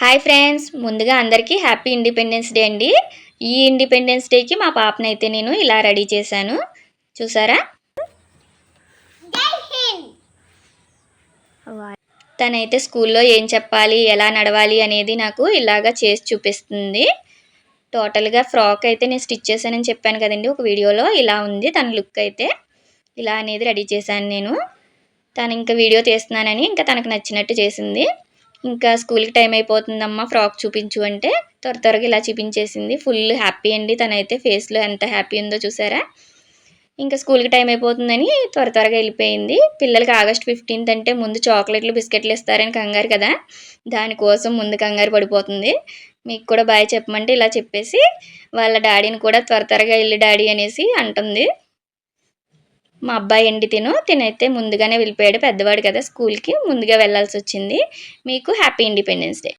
Hi friends, ముందుగా అందరికీ happy independence day అండి. ఈ ఇండిపెండెన్స్ డేకి మా పాపనైతే నేను ఇలా రెడీ చేశాను, చూసారా. తనైతే స్కూల్లో ఏం చెప్పాలి, ఎలా నడవాలి అనేది నాకు ఇలాగా చేసి చూపిస్తుంది. టోటల్గా ఫ్రాక్ అయితే నేను స్టిచ్ చేశానని చెప్పాను కదండి ఒక వీడియోలో. ఇలా ఉంది తన లుక్ అయితే. ఇలా అనేది రెడీ చేశాను నేను. తను ఇంకా వీడియో తీస్తున్నానని ఇంకా తనకు నచ్చినట్టు చేసింది. ఇంకా స్కూల్కి టైం అయిపోతుందమ్మా, ఫ్రాక్ చూపించు అంటే త్వరగా ఇలా చూపించేసింది. ఫుల్ హ్యాపీ అండి తనైతే. ఫేస్లో ఎంత హ్యాపీ ఉందో చూసారా. ఇంకా స్కూల్కి టైం అయిపోతుందని త్వరగా వెళ్ళిపోయింది. పిల్లలకి ఆగస్ట్ 15th అంటే ముందు చాక్లెట్లు బిస్కెట్లు ఇస్తారని కంగారు కదా, దానికోసం ముందు కంగారు పడిపోతుంది. మీకు కూడా బాయ్ చెప్పమంటే ఇలా చెప్పేసి వాళ్ళ డాడీని కూడా త్వరగా వెళ్ళి డాడీ అనేసి అంటుంది. మా అబ్బాయి అండి తినైతే ముందుగానే వెళ్ళిపోయాడు. పెద్దవాడు కదా, స్కూల్కి ముందుగా వెళ్ళాల్సి వచ్చింది. మీకు హ్యాపీ ఇండిపెండెన్స్ డే.